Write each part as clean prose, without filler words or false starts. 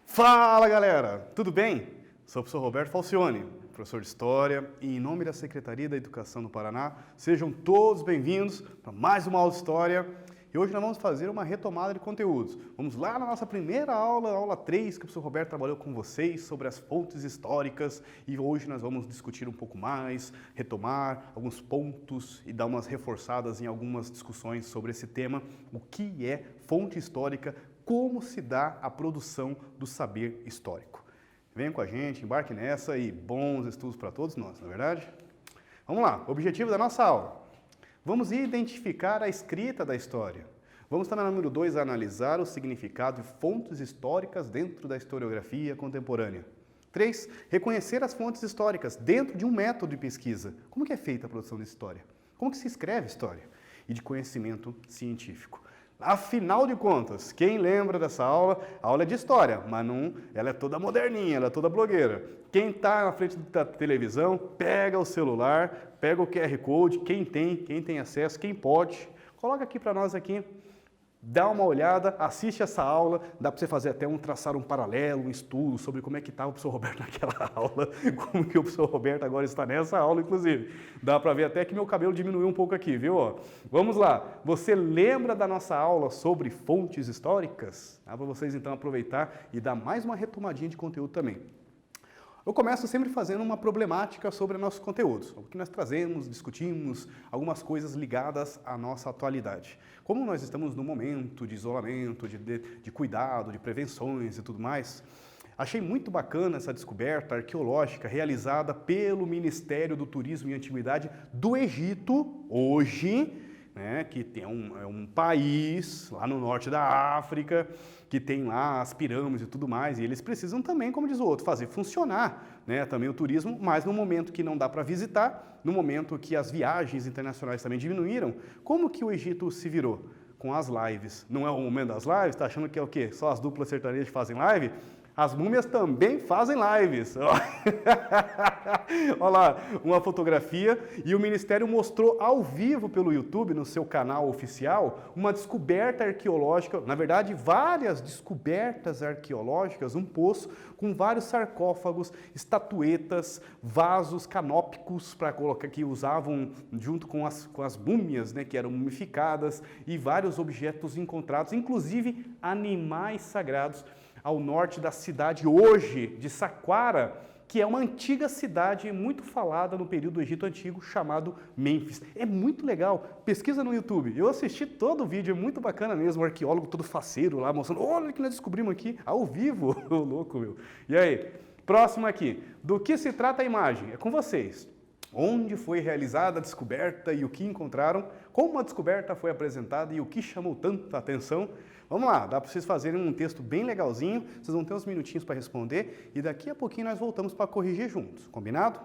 Fala galera, tudo bem? Sou o professor Roberto Falcione, professor de História, e em nome da Secretaria da Educação do Paraná, sejam todos bem-vindos para mais uma aula de História. E hoje nós vamos fazer uma retomada de conteúdos. Vamos lá na nossa primeira aula, aula 3, que o professor Roberto trabalhou com vocês sobre as fontes históricas. E hoje nós vamos discutir um pouco mais, retomar alguns pontos e dar umas reforçadas em algumas discussões sobre esse tema. O que é fonte histórica, como se dá a produção do saber histórico. Venha com a gente, embarque nessa e bons estudos para todos nós, não é verdade? Vamos lá, objetivo da nossa aula. Vamos identificar a escrita da história. Vamos estar na número 2 a analisar o significado de fontes históricas dentro da historiografia contemporânea. 3. Reconhecer as fontes históricas dentro de um método de pesquisa. Como que é feita a produção de história? Como que se escreve história? E de conhecimento científico. Afinal de contas, quem lembra dessa aula? A aula é de história, mas não, ela é toda moderninha, ela é toda blogueira. Quem está na frente da televisão, pega o celular, pega o QR Code, quem tem acesso, quem pode, coloca aqui para nós aqui, dá uma olhada, assiste essa aula, dá para você fazer até traçar um paralelo, um estudo sobre como é que estava o professor Roberto naquela aula, como que o professor Roberto agora está nessa aula, inclusive. Dá para ver até que meu cabelo diminuiu um pouco aqui, viu? Ó, vamos lá, você lembra da nossa aula sobre fontes históricas? Dá para vocês então aproveitar e dar mais uma retomadinha de conteúdo também. Eu começo sempre fazendo uma problemática sobre nossos conteúdos, o que nós trazemos, discutimos, algumas coisas ligadas à nossa atualidade. Como nós estamos num momento de isolamento, de cuidado, de prevenções e tudo mais, achei muito bacana essa descoberta arqueológica realizada pelo Ministério do Turismo e Antiguidade do Egito, hoje, né, que tem um país lá no norte da África, que tem lá as pirâmides e tudo mais, e eles precisam também, como diz o outro, fazer funcionar, né, também o turismo, mas no momento que não dá para visitar, no momento que as viagens internacionais também diminuíram, como que o Egito se virou? Com as lives. Não é o momento das lives? Está achando que é o quê? Só as duplas sertanejas fazem live? As múmias também fazem lives. Olha lá, uma fotografia, e o Ministério mostrou ao vivo pelo YouTube, no seu canal oficial, uma descoberta arqueológica, na verdade, várias descobertas arqueológicas, um poço com vários sarcófagos, estatuetas, vasos canópicos para colocar, que usavam junto com as múmias, né, que eram mumificadas, e vários objetos encontrados, inclusive animais sagrados, ao norte da cidade hoje de Saqqara, que é uma antiga cidade muito falada no período do Egito Antigo, chamado Mênfis. É muito legal, pesquisa no YouTube. Eu assisti todo o vídeo, é muito bacana mesmo, o arqueólogo todo faceiro lá, mostrando, olha o que nós descobrimos aqui, ao vivo, ô louco meu. E aí, próximo aqui, do que se trata a imagem? É com vocês. Onde foi realizada a descoberta e o que encontraram, como a descoberta foi apresentada e o que chamou tanta atenção. Vamos lá, dá para vocês fazerem um texto bem legalzinho, vocês vão ter uns minutinhos para responder e daqui a pouquinho nós voltamos para corrigir juntos, combinado?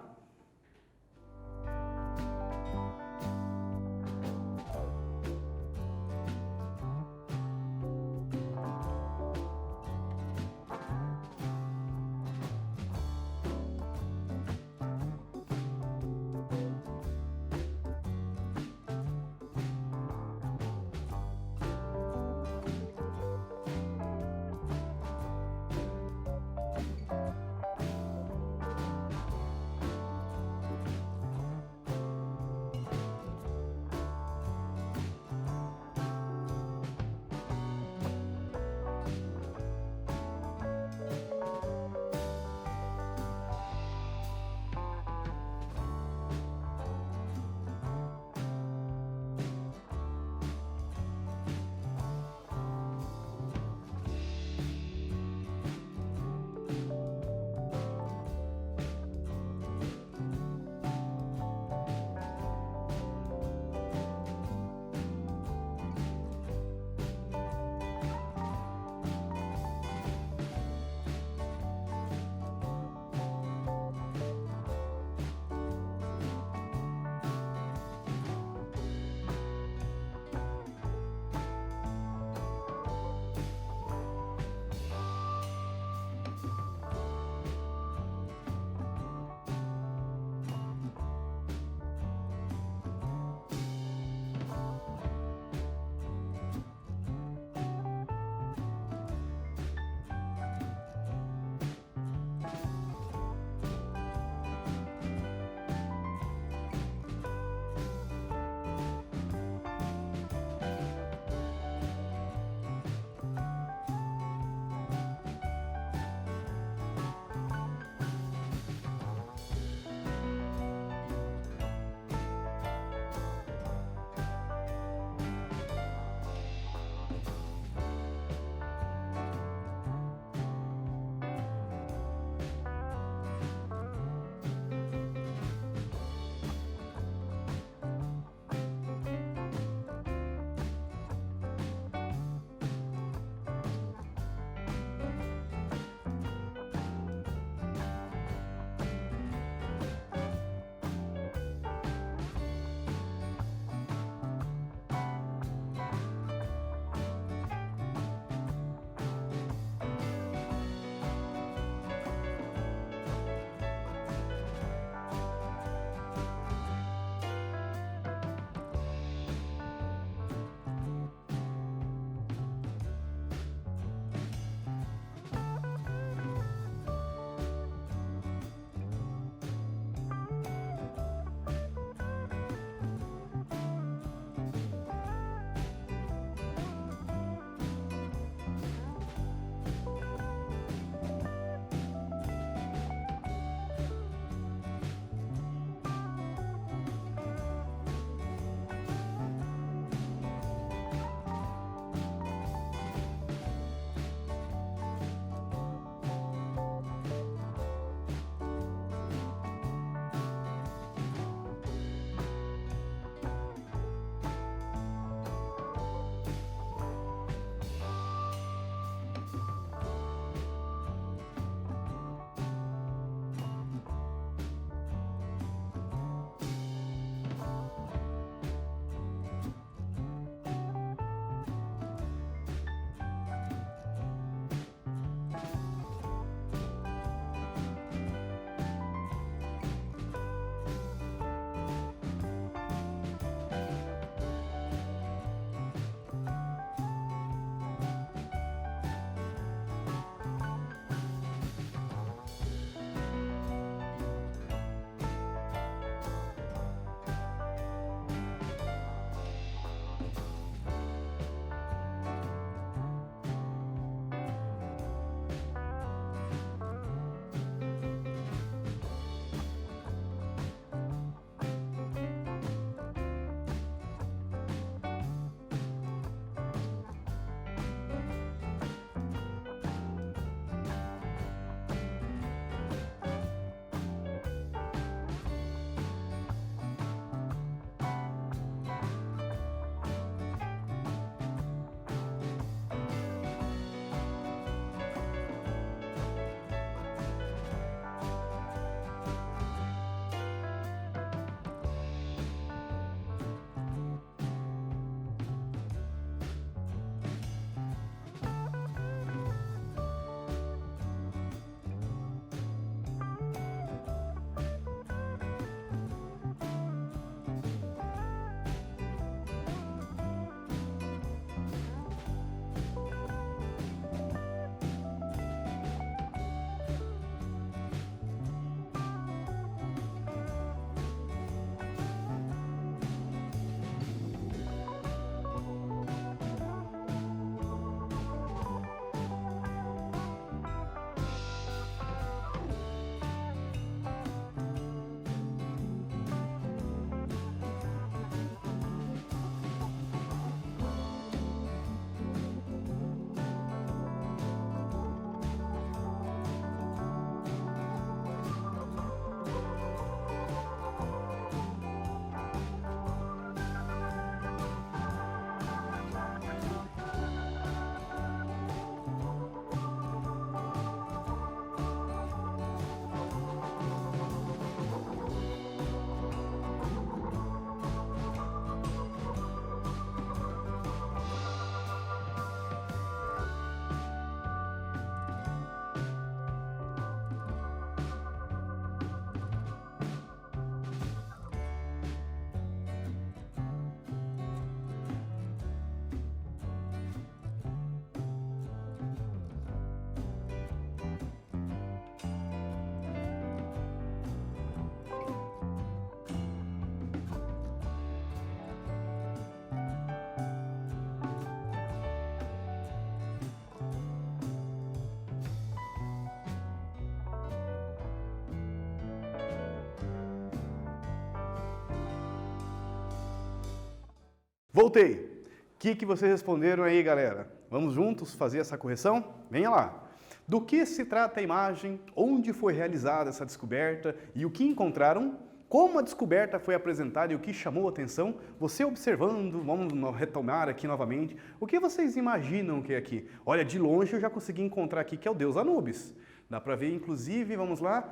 Voltei. O que vocês responderam aí, galera? Vamos juntos fazer essa correção? Venha lá. Do que se trata a imagem? Onde foi realizada essa descoberta? E o que encontraram? Como a descoberta foi apresentada e o que chamou a atenção? Você observando, vamos retomar aqui novamente. O que vocês imaginam que é aqui? Olha, de longe eu já consegui encontrar aqui que é o deus Anubis. Dá para ver, inclusive, vamos lá,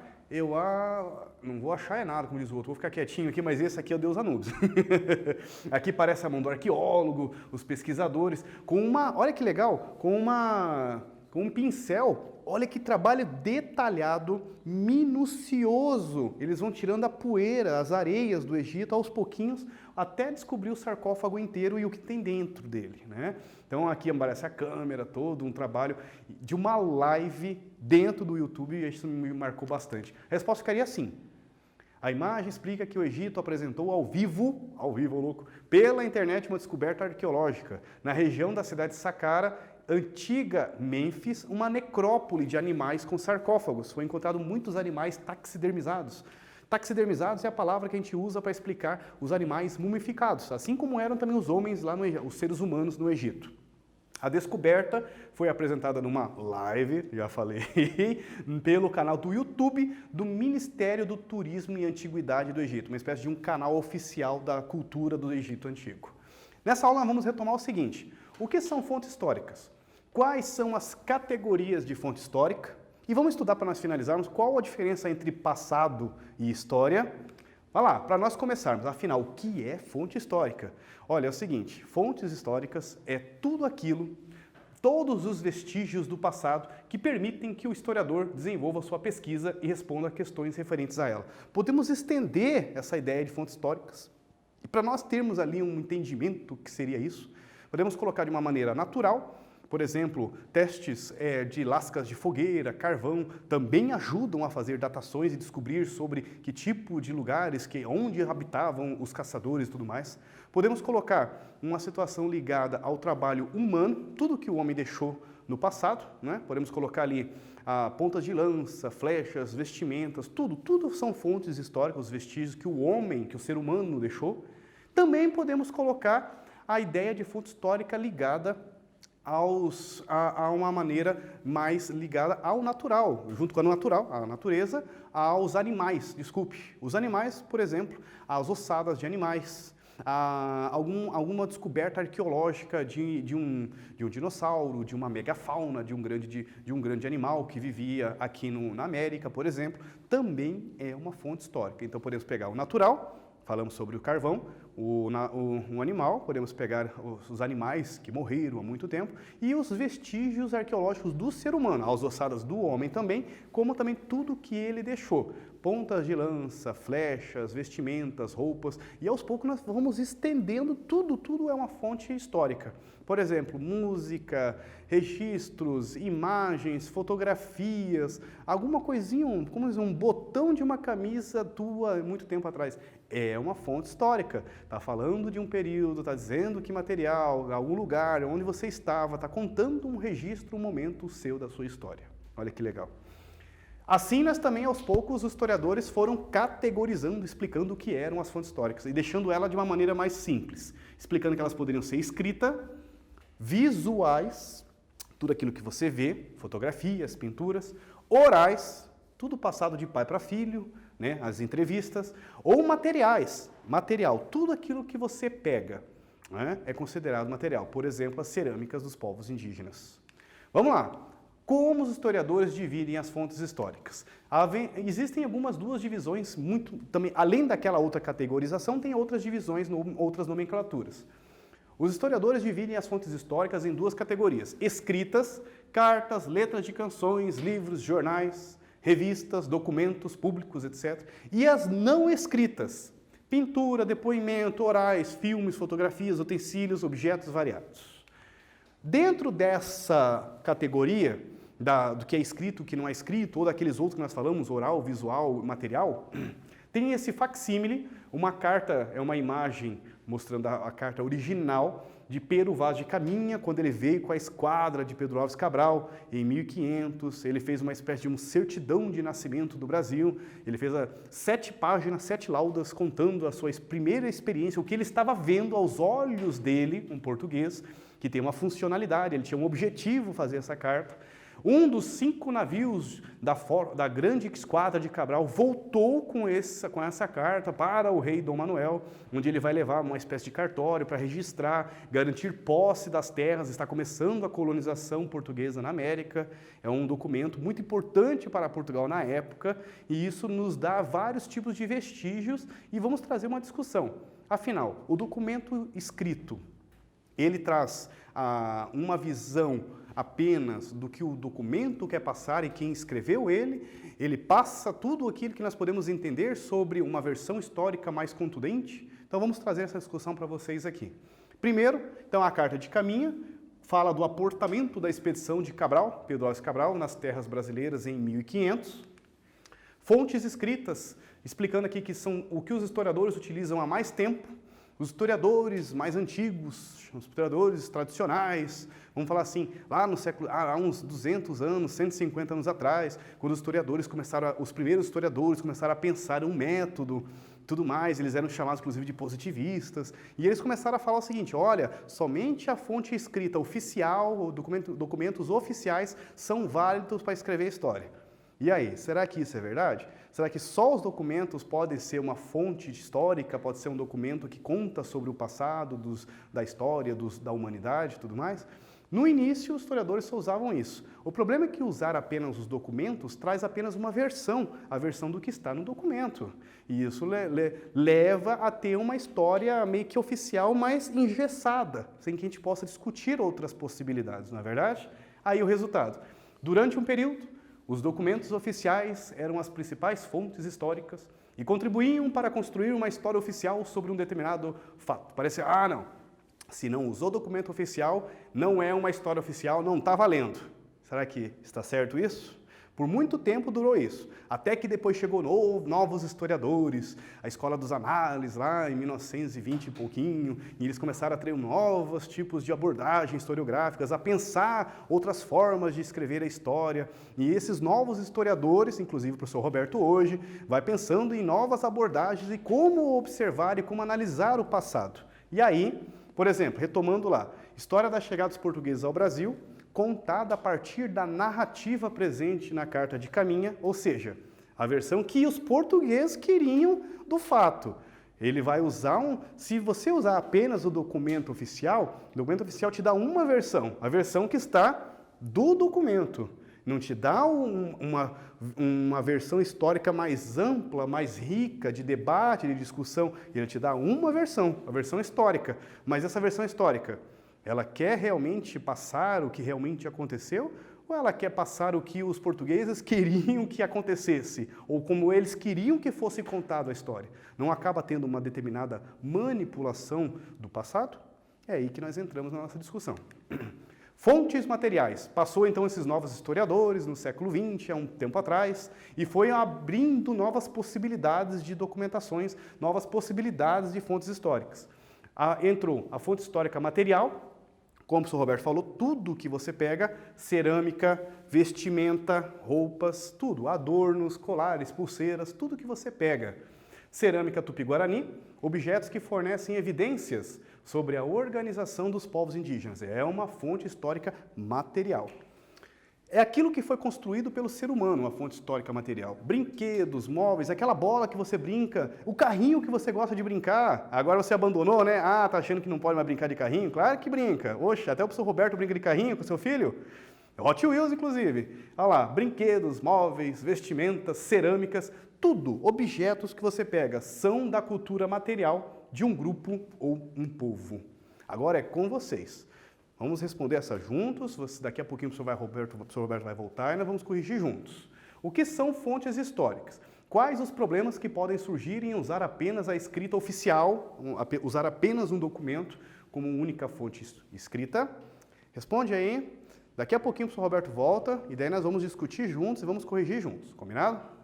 não vou achar nada, como diz o outro, vou ficar quietinho aqui, mas esse aqui é o deus Anubis. Aqui parece a mão do arqueólogo, os pesquisadores, olha que legal, com um pincel. Olha que trabalho detalhado, minucioso. Eles vão tirando a poeira, as areias do Egito aos pouquinhos, até descobrir o sarcófago inteiro e o que tem dentro dele, né? Então aqui aparece a câmera, todo um trabalho de uma live dentro do YouTube, e isso me marcou bastante. A resposta ficaria assim. A imagem explica que o Egito apresentou ao vivo, louco, pela internet uma descoberta arqueológica na região da cidade de Saqqara, antiga Mênfis, uma necrópole de animais com sarcófagos. Foi encontrado muitos animais taxidermizados. Taxidermizados é a palavra que a gente usa para explicar os animais mumificados, assim como eram também os homens lá os seres humanos no Egito. A descoberta foi apresentada numa live, já falei, pelo canal do YouTube do Ministério do Turismo e Antiguidade do Egito, uma espécie de um canal oficial da cultura do Egito Antigo. Nessa aula vamos retomar o seguinte: o que são fontes históricas? Quais são as categorias de fonte histórica? E vamos estudar, para nós finalizarmos, qual a diferença entre passado e história. Vai lá, para nós começarmos, afinal, o que é fonte histórica? Olha, é o seguinte, fontes históricas é tudo aquilo, todos os vestígios do passado que permitem que o historiador desenvolva sua pesquisa e responda a questões referentes a ela. Podemos estender essa ideia de fontes históricas e para nós termos ali um entendimento que seria isso, podemos colocar de uma maneira natural. Por exemplo, testes de lascas de fogueira, carvão, também ajudam a fazer datações e descobrir sobre que tipo de lugares, onde habitavam os caçadores e tudo mais. Podemos colocar uma situação ligada ao trabalho humano, tudo que o homem deixou no passado, né? Podemos colocar ali pontas de lança, flechas, vestimentas, tudo são fontes históricas, os vestígios que o ser humano deixou. Também podemos colocar a ideia de fonte histórica ligada a uma maneira mais ligada ao natural, junto com a natureza, aos animais, os animais, por exemplo, as ossadas de animais, alguma descoberta arqueológica de um dinossauro, de uma megafauna, de um grande animal que vivia aqui na América, por exemplo, também é uma fonte histórica. Então podemos pegar o natural, falamos sobre o carvão, o animal, podemos pegar os animais que morreram há muito tempo e os vestígios arqueológicos do ser humano, as ossadas do homem também, como também tudo que ele deixou. Pontas de lança, flechas, vestimentas, roupas, e aos poucos nós vamos estendendo tudo é uma fonte histórica. Por exemplo, música, registros, imagens, fotografias, alguma coisinha, como dizer, um botão de uma camisa tua muito tempo atrás. É uma fonte histórica. Está falando de um período, está dizendo que material, algum lugar, onde você estava, está contando um registro, um momento seu da sua história. Olha que legal. Assim, nós também, aos poucos, os historiadores foram categorizando, explicando o que eram as fontes históricas e deixando ela de uma maneira mais simples, explicando que elas poderiam ser escritas, visuais, tudo aquilo que você vê, fotografias, pinturas, orais, tudo passado de pai para filho, né, as entrevistas, ou material, tudo aquilo que você pega, né, é considerado material. Por exemplo, as cerâmicas dos povos indígenas. Vamos lá. Como os historiadores dividem as fontes históricas? Existem duas divisões, também, além daquela outra categorização, tem outras divisões, outras nomenclaturas. Os historiadores dividem as fontes históricas em duas categorias: escritas, cartas, letras de canções, livros, jornais, revistas, documentos públicos, etc. E as não escritas: pintura, depoimento, orais, filmes, fotografias, utensílios, objetos variados. Dentro dessa categoria, do que é escrito, o que não é escrito, ou daqueles outros que nós falamos, oral, visual, material, tem esse facsímile. Uma carta é uma imagem mostrando a carta original de Pero Vaz de Caminha, quando ele veio com a esquadra de Pedro Álvares Cabral, em 1500, ele fez uma espécie de certidão de nascimento do Brasil, ele fez 7 páginas, 7 laudas, contando a sua primeira experiência, o que ele estava vendo aos olhos dele, um português, que tem uma funcionalidade, ele tinha um objetivo fazer essa carta. Um dos 5 navios da grande esquadra de Cabral voltou com essa carta para o rei Dom Manuel, onde ele vai levar uma espécie de cartório para registrar, garantir posse das terras. Está começando a colonização portuguesa na América. É um documento muito importante para Portugal na época, e isso nos dá vários tipos de vestígios, e vamos trazer uma discussão. Afinal, o documento escrito, ele traz uma visão apenas do que o documento quer passar e quem escreveu ele passa tudo aquilo que nós podemos entender sobre uma versão histórica mais contundente? Então vamos trazer essa discussão para vocês aqui. Primeiro, então, a Carta de Caminha fala do aportamento da expedição de Cabral, Pedro Álvares Cabral, nas terras brasileiras em 1500. Fontes escritas, explicando aqui que são o que os historiadores utilizam há mais tempo. Os historiadores mais antigos, os historiadores tradicionais, vamos falar assim, lá no século, há uns 200 anos, 150 anos atrás, quando os primeiros historiadores começaram a pensar um método, tudo mais, eles eram chamados inclusive de positivistas, e eles começaram a falar o seguinte: olha, somente a fonte escrita oficial, documentos oficiais são válidos para escrever a história. E aí, será que isso é verdade? Será que só os documentos podem ser uma fonte histórica, pode ser um documento que conta sobre o passado, da história, da humanidade e tudo mais? No início, os historiadores só usavam isso. O problema é que usar apenas os documentos traz apenas uma versão, a versão do que está no documento. E isso leva a ter uma história meio que oficial, mais engessada, sem que a gente possa discutir outras possibilidades, não é verdade? Aí o resultado. Durante um período, os documentos oficiais eram as principais fontes históricas e contribuíam para construir uma história oficial sobre um determinado fato. Parece, não, se não usou documento oficial, não é uma história oficial, não está valendo. Será que está certo isso? Por muito tempo durou isso, até que depois chegou novos historiadores, a Escola dos Análises, lá em 1920 e pouquinho, e eles começaram a ter novos tipos de abordagens historiográficas, a pensar outras formas de escrever a história, e esses novos historiadores, inclusive o professor Roberto hoje, vai pensando em novas abordagens e como observar e como analisar o passado. E aí, por exemplo, retomando lá, história da chegada dos portugueses ao Brasil, contada a partir da narrativa presente na Carta de Caminha, ou seja, a versão que os portugueses queriam do fato. Ele vai usar se você usar apenas o documento oficial te dá uma versão, a versão que está do documento. Não te dá uma versão histórica mais ampla, mais rica, de debate, de discussão. Ele te dá uma versão, a versão histórica. Mas essa versão histórica, ela quer realmente passar o que realmente aconteceu? Ou ela quer passar o que os portugueses queriam que acontecesse? Ou como eles queriam que fosse contada a história? Não acaba tendo uma determinada manipulação do passado? É aí que nós entramos na nossa discussão. Fontes materiais. Passou então esses novos historiadores no século XX, há um tempo atrás, e foi abrindo novas possibilidades de documentações, novas possibilidades de fontes históricas. Entrou a fonte histórica material, como o professor Roberto falou, tudo que você pega, cerâmica, vestimenta, roupas, tudo, adornos, colares, pulseiras, tudo que você pega. Cerâmica tupi-guarani, objetos que fornecem evidências sobre a organização dos povos indígenas. É uma fonte histórica material. É aquilo que foi construído pelo ser humano, uma fonte histórica material. Brinquedos, móveis, aquela bola que você brinca, o carrinho que você gosta de brincar. Agora você abandonou, né? Tá achando que não pode mais brincar de carrinho? Claro que brinca. Oxe, até o professor Roberto brinca de carrinho com seu filho. Hot Wheels, inclusive. Olha lá, brinquedos, móveis, vestimentas, cerâmicas, tudo, objetos que você pega, são da cultura material de um grupo ou um povo. Agora é com vocês. Vamos responder essa juntos, daqui a pouquinho o professor Roberto vai voltar e nós vamos corrigir juntos. O que são fontes históricas? Quais os problemas que podem surgir em usar apenas a escrita oficial, usar apenas um documento como única fonte escrita? Responde aí. Daqui a pouquinho o professor Roberto volta e daí nós vamos discutir juntos e vamos corrigir juntos. Combinado?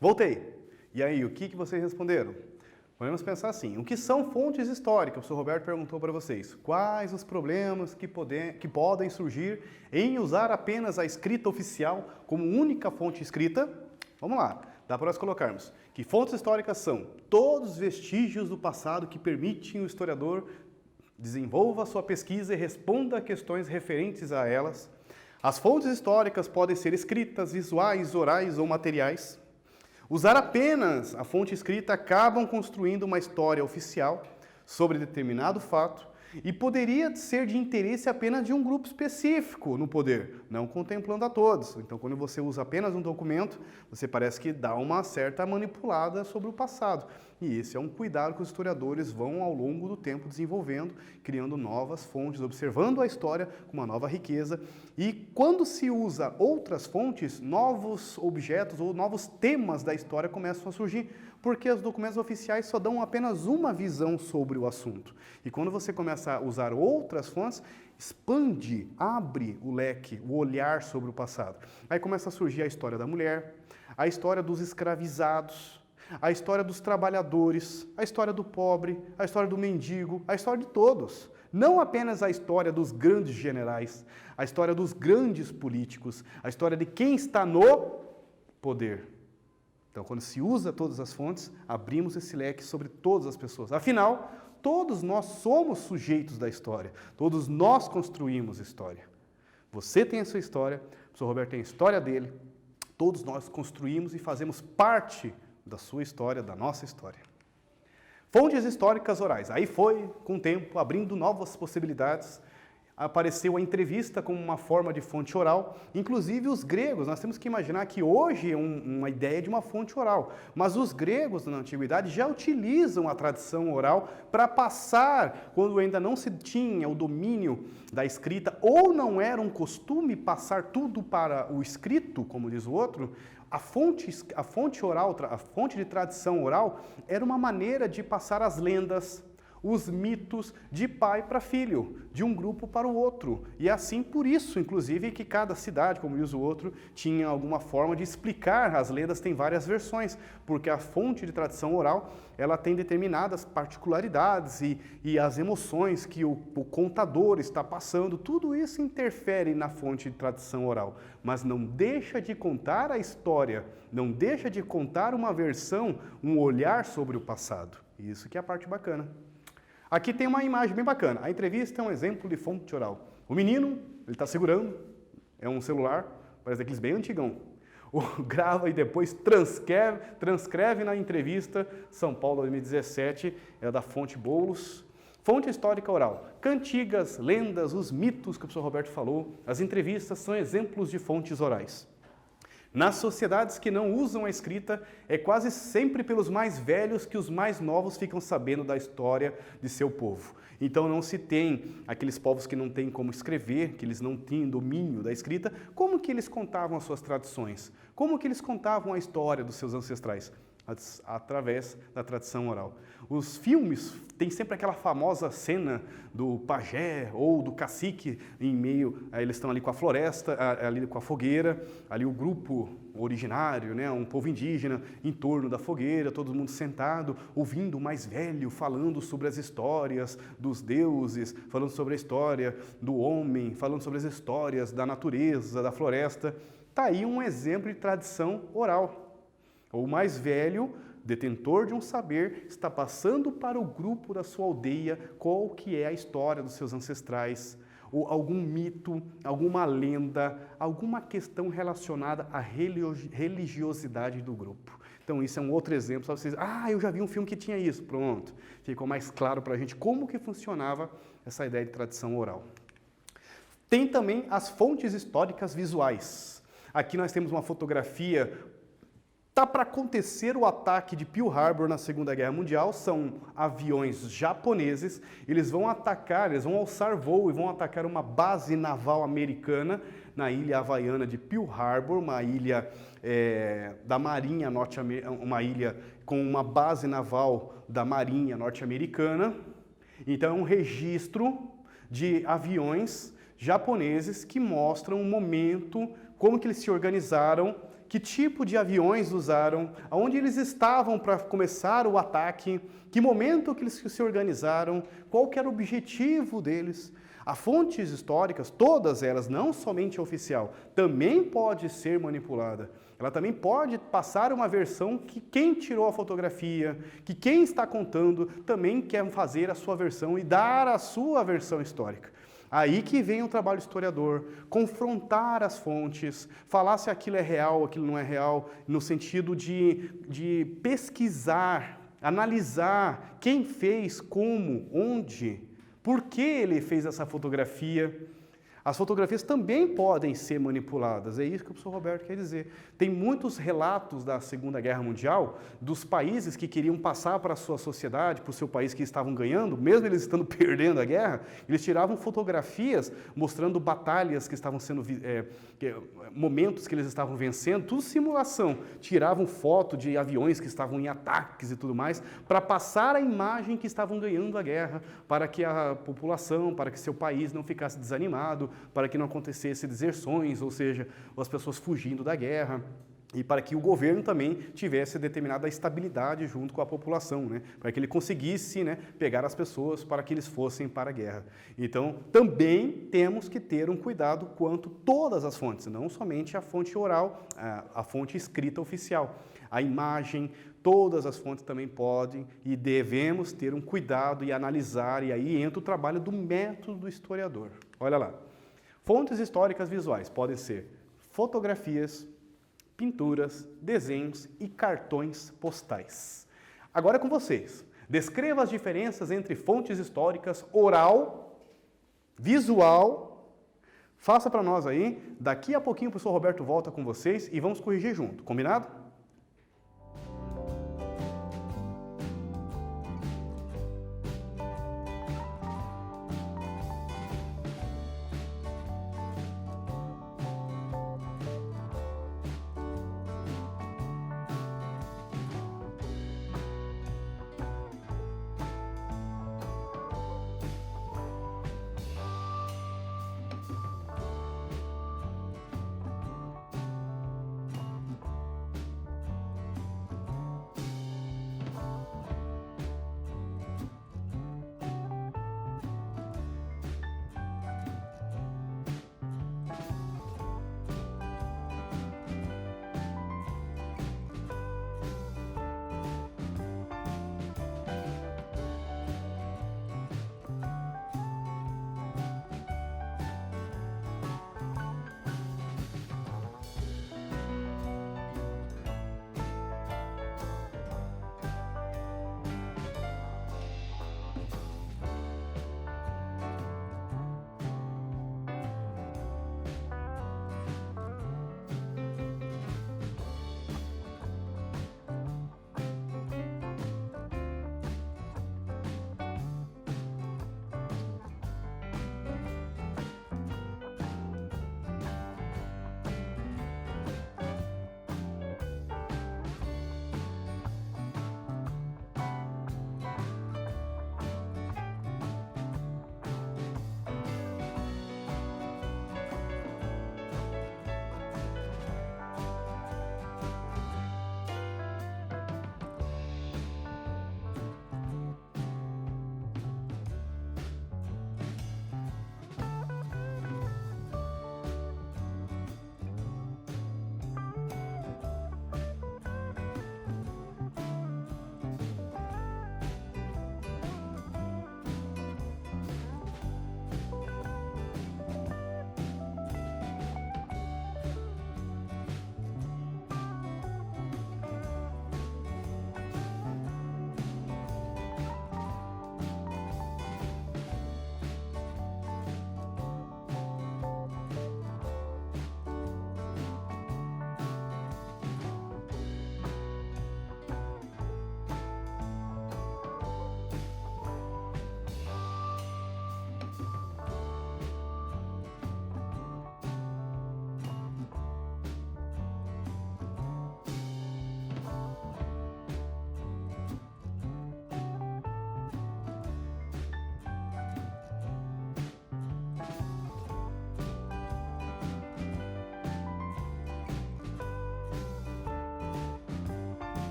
Voltei. E aí, o que vocês responderam? Podemos pensar assim, o que são fontes históricas? O professor Roberto perguntou para vocês. Quais os problemas que podem surgir em usar apenas a escrita oficial como única fonte escrita? Vamos lá, dá para nós colocarmos que fontes históricas são todos os vestígios do passado que permitem o historiador desenvolva a sua pesquisa e responda a questões referentes a elas. As fontes históricas podem ser escritas, visuais, orais ou materiais. Usar apenas a fonte escrita acabam construindo uma história oficial sobre determinado fato e poderia ser de interesse apenas de um grupo específico no poder, não contemplando a todos. Então, quando você usa apenas um documento, você parece que dá uma certa manipulada sobre o passado. E esse é um cuidado que os historiadores vão, ao longo do tempo, desenvolvendo, criando novas fontes, observando a história com uma nova riqueza. E quando se usa outras fontes, novos objetos ou novos temas da história começam a surgir, porque os documentos oficiais só dão apenas uma visão sobre o assunto. E quando você começa a usar outras fontes, expande, abre o leque, o olhar sobre o passado. Aí começa a surgir a história da mulher, a história dos escravizados, a história dos trabalhadores, a história do pobre, a história do mendigo, a história de todos. Não apenas a história dos grandes generais, a história dos grandes políticos, a história de quem está no poder. Então, quando se usa todas as fontes, abrimos esse leque sobre todas as pessoas. Afinal, todos nós somos sujeitos da história. Todos nós construímos história. Você tem a sua história, o professor Roberto tem a história dele. Todos nós construímos e fazemos parte da sua história, da nossa história. Fontes históricas orais. Aí foi, com o tempo, abrindo novas possibilidades. Apareceu a entrevista como uma forma de fonte oral. Inclusive os gregos, nós temos que imaginar que hoje é uma ideia de uma fonte oral, mas os gregos na antiguidade já utilizam a tradição oral para passar, quando ainda não se tinha o domínio da escrita, ou não era um costume passar tudo para o escrito, como diz o outro, a fonte oral, a fonte de tradição oral era uma maneira de passar as lendas, os mitos de pai para filho, de um grupo para o outro. E assim, por isso, inclusive, que cada cidade, como diz o outro, tinha alguma forma de explicar. As lendas têm várias versões, porque a fonte de tradição oral, ela tem determinadas particularidades e as emoções que o contador está passando, tudo isso interfere na fonte de tradição oral. Mas não deixa de contar a história, não deixa de contar uma versão, um olhar sobre o passado. Isso que é a parte bacana. Aqui tem uma imagem bem bacana. A entrevista é um exemplo de fonte oral. O menino, ele está segurando, é um celular, parece aqueles bem antigão. Grava e depois transcreve na entrevista, São Paulo 2017, é da fonte Boulos. Fonte histórica oral. Cantigas, lendas, os mitos que o professor Roberto falou, as entrevistas são exemplos de fontes orais. Nas sociedades que não usam a escrita, é quase sempre pelos mais velhos que os mais novos ficam sabendo da história de seu povo. Então não se tem aqueles povos que não têm como escrever, que eles não têm domínio da escrita, como que eles contavam as suas tradições? Como que eles contavam a história dos seus ancestrais? Através da tradição oral. Os filmes têm sempre aquela famosa cena do pajé ou do cacique em meio, eles estão ali com a floresta, ali com a fogueira, ali o grupo originário, né, um povo indígena em torno da fogueira, todo mundo sentado, ouvindo o mais velho falando sobre as histórias dos deuses, falando sobre a história do homem, falando sobre as histórias da natureza, da floresta. Está aí um exemplo de tradição oral. O mais velho, detentor de um saber, está passando para o grupo da sua aldeia qual que é a história dos seus ancestrais, ou algum mito, alguma lenda, alguma questão relacionada à religiosidade do grupo. Então isso é um outro exemplo, só vocês, eu já vi um filme que tinha isso, pronto. Ficou mais claro para a gente como que funcionava essa ideia de tradição oral. Tem também as fontes históricas visuais. Aqui nós temos uma fotografia. Está para acontecer o ataque de Pearl Harbor na Segunda Guerra Mundial, são aviões japoneses, eles vão atacar, eles vão alçar voo e vão atacar uma base naval americana na ilha havaiana de Pearl Harbor, uma ilha da Marinha norte-americana, uma ilha com uma base naval da Marinha norte-americana. Então é um registro de aviões japoneses que mostram um momento, como que eles se organizaram, que tipo de aviões usaram, aonde eles estavam para começar o ataque, que momento que eles se organizaram, qual que era o objetivo deles. As fontes históricas, todas elas, não somente a oficial, também pode ser manipulada. Ela também pode passar uma versão que quem tirou a fotografia, que quem está contando, também quer fazer a sua versão e dar a sua versão histórica. Aí que vem o trabalho do historiador, confrontar as fontes, falar se aquilo é real, aquilo não é real, no sentido de pesquisar, analisar quem fez, como, onde, por que ele fez essa fotografia. As fotografias também podem ser manipuladas, é isso que o professor Roberto quer dizer. Tem muitos relatos da Segunda Guerra Mundial, dos países que queriam passar para a sua sociedade, para o seu país que estavam ganhando, mesmo eles estando perdendo a guerra, eles tiravam fotografias mostrando batalhas que estavam sendo, momentos que eles estavam vencendo, tudo simulação. Tiravam foto de aviões que estavam em ataques e tudo mais, para passar a imagem que estavam ganhando a guerra, para que a população, para que seu país não ficasse desanimado, para que não acontecesse deserções, ou seja, as pessoas fugindo da guerra, e para que o governo também tivesse determinada estabilidade junto com a população, né? Para que ele conseguisse, né, pegar as pessoas para que eles fossem para a guerra. Então, também temos que ter um cuidado quanto todas as fontes, não somente a fonte oral, a fonte escrita oficial. A imagem, todas as fontes também podem e devemos ter um cuidado e analisar, e aí entra o trabalho do método do historiador. Olha lá. Fontes históricas visuais podem ser fotografias, pinturas, desenhos e cartões postais. Agora é com vocês. Descreva as diferenças entre fontes históricas oral, visual. Faça para nós aí. Daqui a pouquinho o professor Roberto volta com vocês e vamos corrigir junto. Combinado?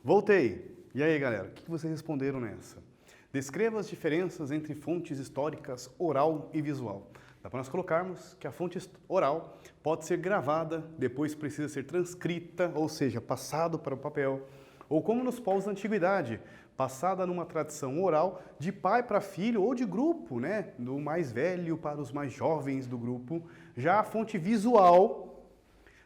Voltei! E aí, galera, o que vocês responderam nessa? Descreva as diferenças entre fontes históricas oral e visual. Dá para nós colocarmos que a fonte oral pode ser gravada, depois precisa ser transcrita, ou seja, passado para o papel, ou como nos povos da antiguidade, passada numa tradição oral de pai para filho ou de grupo, né? Do mais velho para os mais jovens do grupo. Já a fonte visual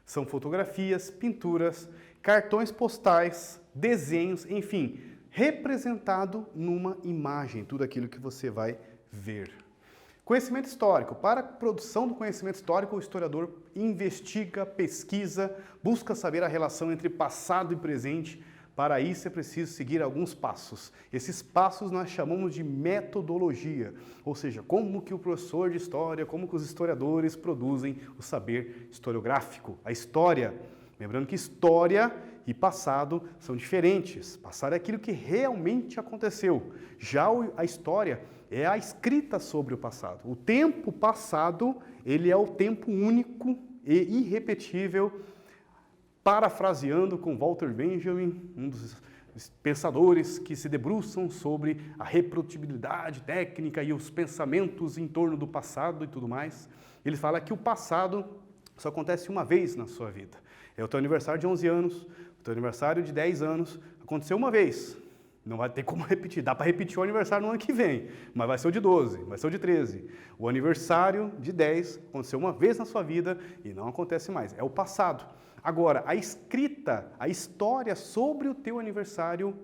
são fotografias, pinturas, cartões postais, desenhos, enfim, representado numa imagem, tudo aquilo que você vai ver. Conhecimento histórico. Para a produção do conhecimento histórico, o historiador investiga, pesquisa, busca saber a relação entre passado e presente. Para isso é preciso seguir alguns passos. Esses passos nós chamamos de metodologia, ou seja, como que o professor de história, como que os historiadores produzem o saber historiográfico, a história. Lembrando que história e passado são diferentes. Passado é aquilo que realmente aconteceu. Já a história é a escrita sobre o passado. O tempo passado, ele é o tempo único e irrepetível. Parafraseando com Walter Benjamin, um dos pensadores que se debruçam sobre a reprodutibilidade técnica e os pensamentos em torno do passado e tudo mais, ele fala que o passado só acontece uma vez na sua vida. É o teu aniversário de 11 anos, o teu aniversário de 10 anos, aconteceu uma vez. Não vai ter como repetir. Dá para repetir o aniversário no ano que vem, mas vai ser o de 12, vai ser o de 13. O aniversário de 10 aconteceu uma vez na sua vida e não acontece mais. É o passado. Agora, a escrita, a história sobre o teu aniversário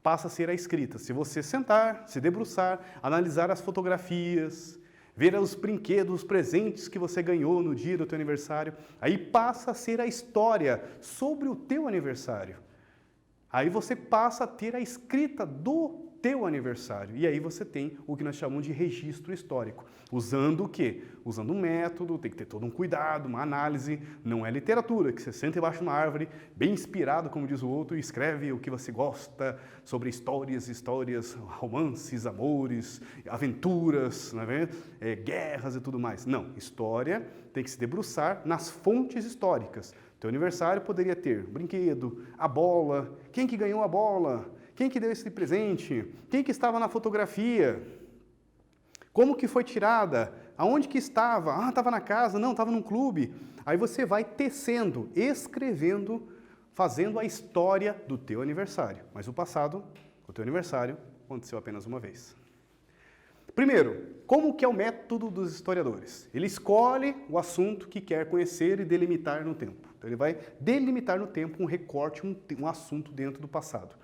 passa a ser a escrita. Se você sentar, se debruçar, analisar as fotografias, ver os brinquedos, os presentes que você ganhou no dia do teu aniversário, aí passa a ser a história sobre o teu aniversário. Aí você passa a ter a escrita do teu aniversário. E aí você tem o que nós chamamos de registro histórico. Usando o quê? Usando um método, tem que ter todo um cuidado, uma análise. Não é literatura, que você senta embaixo de uma árvore, bem inspirado, como diz o outro, e escreve o que você gosta sobre histórias, romances, amores, aventuras, não é? Guerras e tudo mais. Não, história tem que se debruçar nas fontes históricas. Teu aniversário poderia ter brinquedo, a bola, quem que ganhou a bola, quem que deu esse presente, quem que estava na fotografia, como que foi tirada, aonde que estava, estava na casa, não, estava num clube. Aí você vai tecendo, escrevendo, fazendo a história do teu aniversário. Mas o passado, o teu aniversário, aconteceu apenas uma vez. Primeiro, como que é o método dos historiadores? Ele escolhe o assunto que quer conhecer e delimitar no tempo. Então, ele vai delimitar no tempo um recorte, um assunto dentro do passado.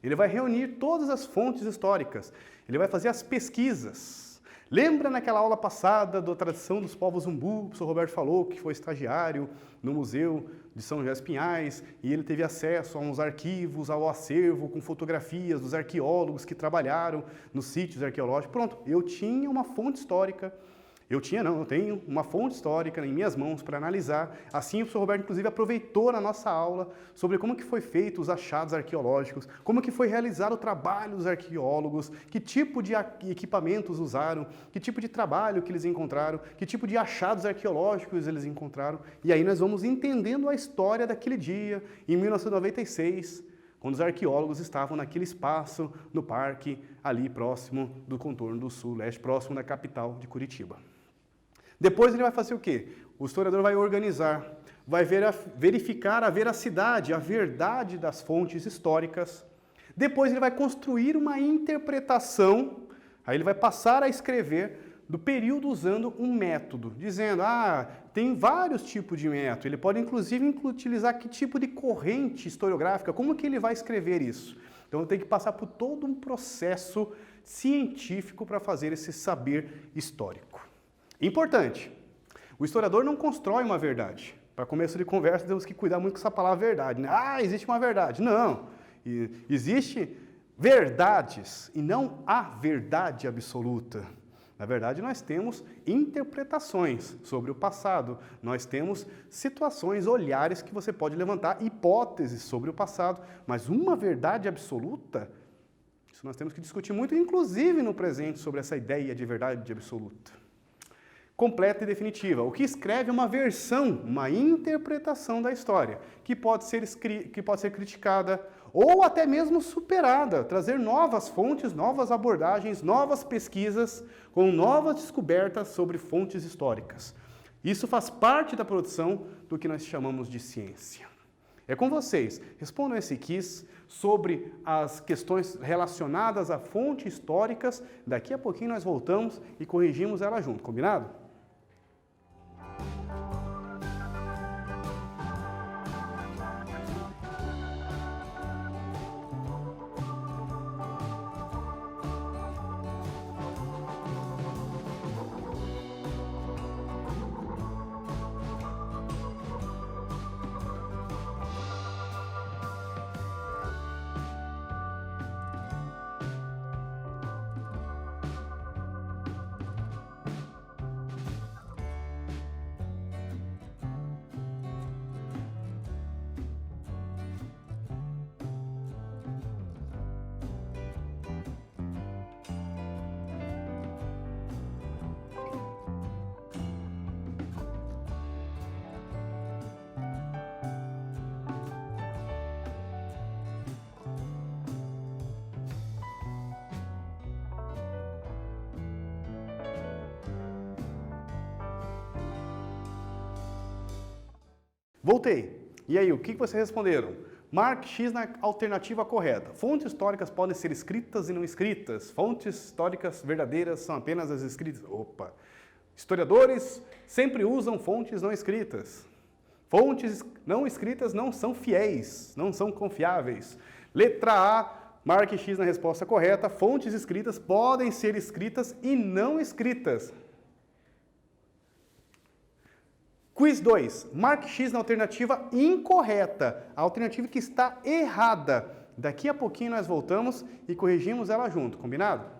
Ele vai reunir todas as fontes históricas. Ele vai fazer as pesquisas. Lembra naquela aula passada da tradição dos povos umbu? O professor Roberto falou que foi estagiário no Museu de São José dos Pinhais e ele teve acesso a uns arquivos, ao acervo com fotografias dos arqueólogos que trabalharam nos sítios arqueológicos. Pronto, eu tinha uma fonte histórica. Eu tenho uma fonte histórica em minhas mãos para analisar. Assim, o professor Roberto, inclusive, aproveitou na nossa aula sobre como que foi feito os achados arqueológicos, como que foi realizado o trabalho dos arqueólogos, que tipo de equipamentos usaram, que tipo de trabalho que eles encontraram, que tipo de achados arqueológicos eles encontraram. E aí nós vamos entendendo a história daquele dia, em 1996, quando os arqueólogos estavam naquele espaço, no parque, ali próximo do contorno do sul-leste, próximo da capital de Curitiba. Depois ele vai fazer o quê? O historiador vai organizar, vai verificar a veracidade, a verdade das fontes históricas. Depois ele vai construir uma interpretação, aí ele vai passar a escrever do período usando um método, dizendo, tem vários tipos de método, ele pode inclusive utilizar que tipo de corrente historiográfica, como que ele vai escrever isso? Então tem que passar por todo um processo científico para fazer esse saber histórico. Importante, o historiador não constrói uma verdade. Para começo de conversa, temos que cuidar muito com essa palavra verdade, né? Existe uma verdade. Não, existe verdades e não a verdade absoluta. Na verdade, nós temos interpretações sobre o passado, nós temos situações, olhares que você pode levantar, hipóteses sobre o passado, mas uma verdade absoluta, isso nós temos que discutir muito, inclusive no presente, sobre essa ideia de verdade absoluta. completa e definitiva. O que escreve é uma versão, uma interpretação da história, que pode ser criticada ou até mesmo superada, trazer novas fontes, novas abordagens, novas pesquisas, com novas descobertas sobre fontes históricas. Isso faz parte da produção do que nós chamamos de ciência. É com vocês. Respondam esse quiz sobre as questões relacionadas a fontes históricas. Daqui a pouquinho nós voltamos e corrigimos ela junto, combinado? Voltei. E aí, o que vocês responderam? Marque X na alternativa correta. Fontes históricas podem ser escritas e não escritas. Fontes históricas verdadeiras são apenas as escritas. Opa! Historiadores sempre usam fontes não escritas. Fontes não escritas não são fiéis, não são confiáveis. Letra A, marque X na resposta correta. Fontes escritas podem ser escritas e não escritas. Quiz 2. Marque X na alternativa incorreta, a alternativa que está errada. Daqui a pouquinho nós voltamos e corrigimos ela junto, combinado?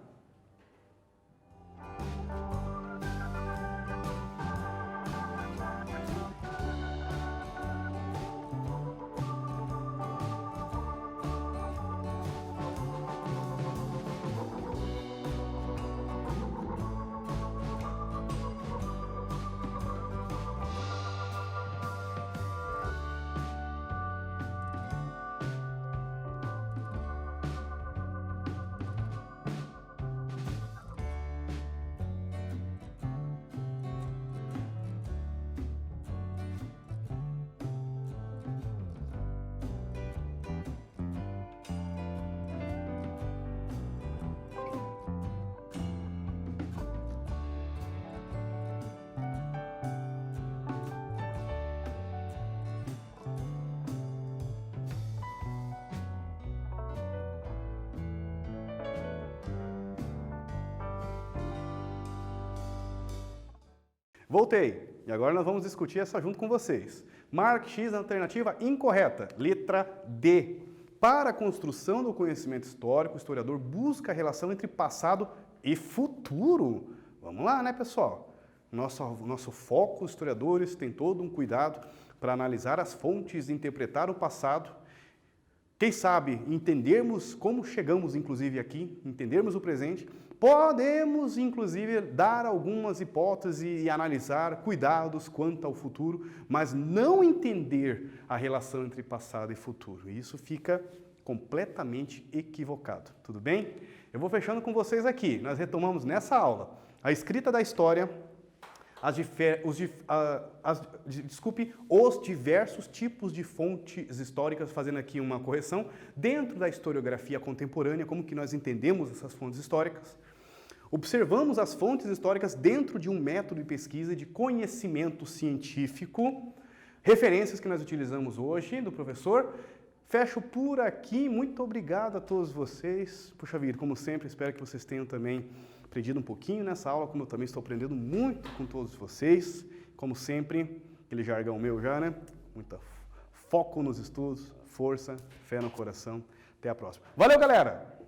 Voltei. E agora nós vamos discutir essa junto com vocês. Marque X na alternativa incorreta. Letra D. Para a construção do conhecimento histórico, o historiador busca a relação entre passado e futuro. Vamos lá, né, pessoal? Nosso foco, os historiadores, tem todo um cuidado para analisar as fontes e interpretar o passado. Quem sabe entendermos como chegamos, inclusive, aqui, entendermos o presente, podemos, inclusive, dar algumas hipóteses e analisar cuidados quanto ao futuro, mas não entender a relação entre passado e futuro. Isso fica completamente equivocado, tudo bem? Eu vou fechando com vocês aqui. Nós retomamos nessa aula a escrita da história, os diversos tipos de fontes históricas, fazendo aqui uma correção, dentro da historiografia contemporânea, como que nós entendemos essas fontes históricas. Observamos as fontes históricas dentro de um método de pesquisa de conhecimento científico, referências que nós utilizamos hoje do professor. Fecho por aqui, muito obrigado a todos vocês. Puxa vida, como sempre, espero que vocês tenham também aprendido um pouquinho nessa aula, como eu também estou aprendendo muito com todos vocês. Como sempre, aquele jargão meu já, né? Muito foco nos estudos, força, fé no coração. Até a próxima. Valeu, galera!